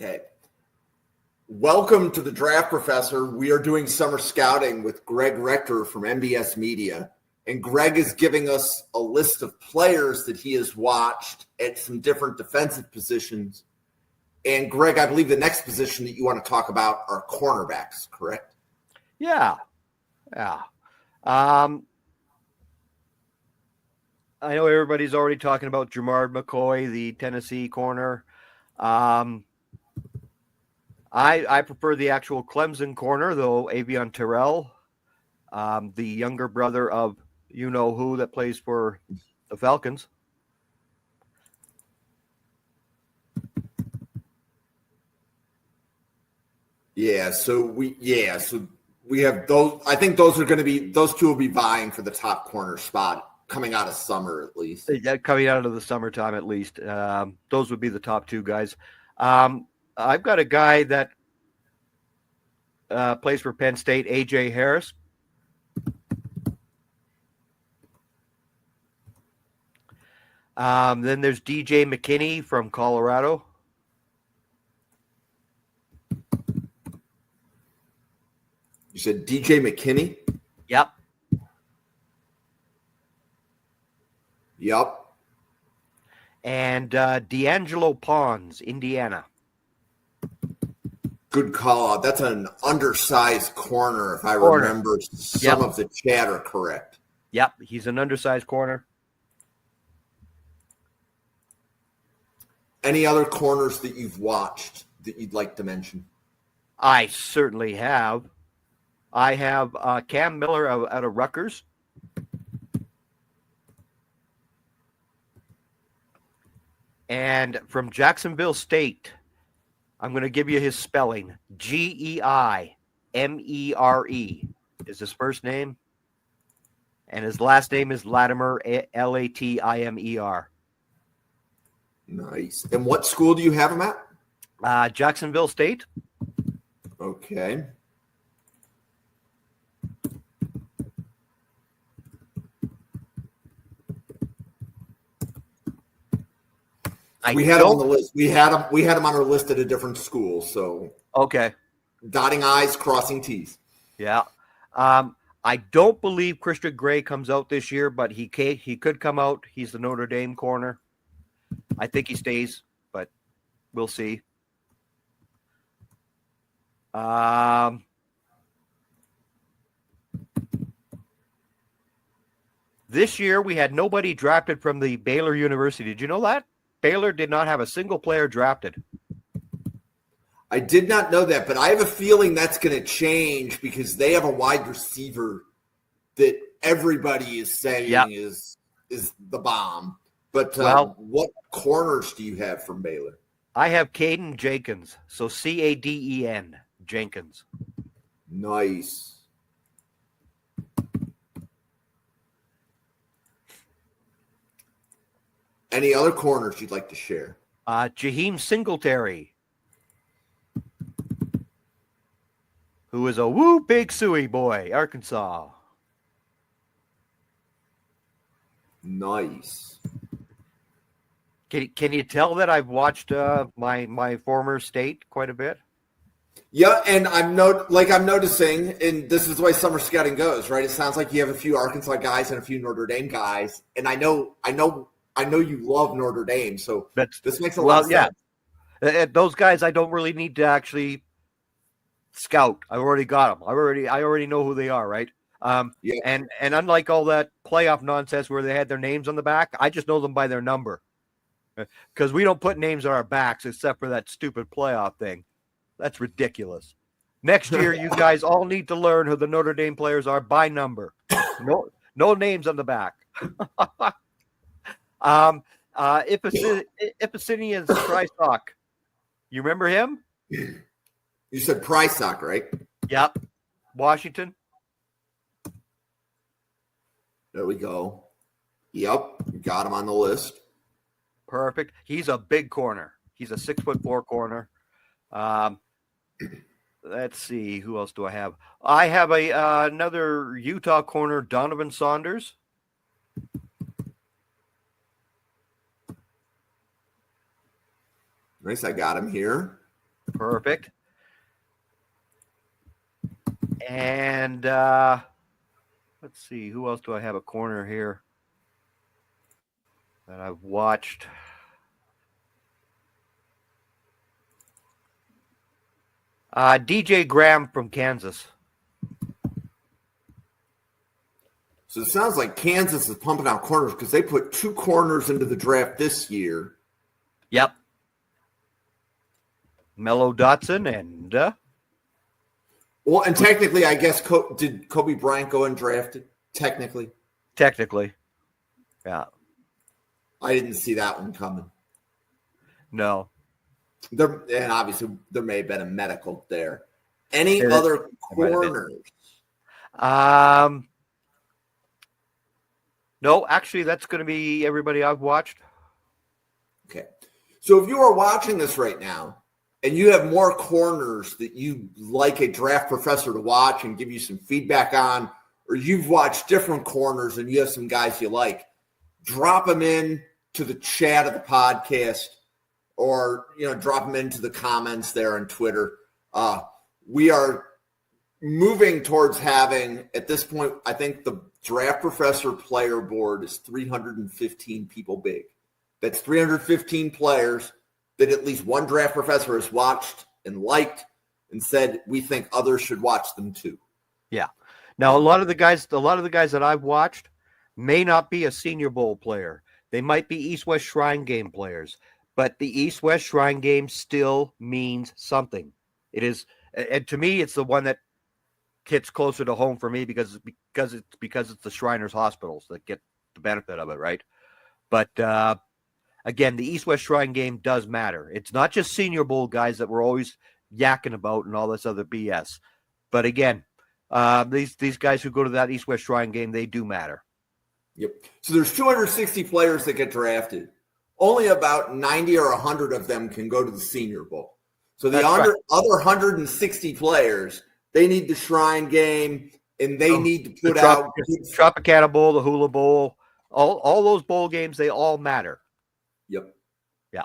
Okay. Welcome to the Draft Professor. We are doing summer scouting with Greg Rector from MBS Media. And Greg is giving us a list of players that he has watched at some different defensive positions. And Greg, I believe the next position that you want to talk about are cornerbacks, correct? Yeah. I know everybody's already talking about Jamard McCoy, the Tennessee corner. I prefer the actual Clemson corner, though. Avion Terrell, the younger brother of you-know-who that plays for the Falcons. So we have those. I think those two will be vying for the top corner spot coming out of summer at least. Yeah, coming out of the summertime at least. Those would be the top two guys. I've got a guy that plays for Penn State, A.J. Harris. Then there's DJ McKinney from Colorado. You said DJ McKinney? Yep. And D'Angelo Pons, Indiana. Good call out. That's an undersized corner, if I remember some of the chatter correct. Yep, he's an undersized corner. Any other corners that you've watched that you'd like to mention? I certainly have. I have Cam Miller out of Rutgers. And from Jacksonville State, I'm going to give you his spelling. Geimere is his first name. And his last name is Latimer, Latimer. Nice. And what school do you have him at? Jacksonville State. Okay. We had him on the list. We had him on our list at a different school. So okay, dotting I's, crossing T's. Yeah, I don't believe Christian Gray comes out this year, but he could come out. He's the Notre Dame corner. I think he stays, but we'll see. This year we had nobody drafted from the Baylor University. Did you know that? Baylor did not have a single player drafted. I did not know that, but I have a feeling that's going to change because they have a wide receiver that everybody is saying is the bomb. But what corners do you have from Baylor? I have Caden Jenkins, so Caden Jenkins. Nice. Any other corners you'd like to share? Jaheim Singletary, who is a big Suey boy, Arkansas. Nice. Can you tell that I've watched my former state quite a bit? Yeah, and I'm noticing, and this is the way summer scouting goes, right? It sounds like you have a few Arkansas guys and a few Notre Dame guys, and I know you love Notre Dame, so this makes a lot of sense. Those guys I don't really need to actually scout. I already got them. I already know who they are, right? And unlike all that playoff nonsense where they had their names on the back, I just know them by their number. Because we don't put names on our backs except for that stupid playoff thing. That's ridiculous. Next year, you guys all need to learn who the Notre Dame players are by number. No names on the back. Ipasinian Prysock. You remember him? You said Prysock, right? Yep. Washington. There we go. Yep. We got him on the list. Perfect. He's a big corner. He's a 6'4" corner. Let's see. Who else do I have? I have another Utah corner, Donovan Saunders. Nice. I got him here. Perfect. And let's see, who else do I have a corner here that I've watched? DJ Graham from Kansas. So it sounds like Kansas is pumping out corners because they put 2 corners into the draft this year. Yep. Mello Dotson and well, and technically, I guess did Kobe Bryant go undrafted? Technically, yeah. I didn't see that one coming. No. And obviously, there may have been a medical there. Any other corners? No, actually, that's going to be everybody I've watched. Okay. So if you are watching this right now and you have more corners that you like a draft professor to watch and give you some feedback on, or you've watched different corners and you have some guys you like, drop them in to the chat of the podcast or, drop them into the comments there on Twitter. We are moving towards having, at this point, I think the Draft Professor player board is 315 people big. That's 315 players that at least one Draft Professor has watched and liked and said, we think others should watch them too. Yeah. Now, a lot of the guys that I've watched may not be a Senior Bowl player. They might be East-West Shrine Game players, but the East-West Shrine Game still means something. It is, and to me, it's the one that hits closer to home for me because it's the Shriners hospitals that get the benefit of it, right? But again, the East-West Shrine Game does matter. It's not just Senior Bowl guys that we're always yakking about and all this other BS. But again, these guys who go to that East-West Shrine Game, they do matter. Yep. So there's 260 players that get drafted. Only about 90 or 100 of them can go to the Senior Bowl. So the other 160 players, they need the Shrine Game, and they need to put out Tropicana Bowl, the Hula Bowl, all those bowl games. They all matter. Yep. Yeah.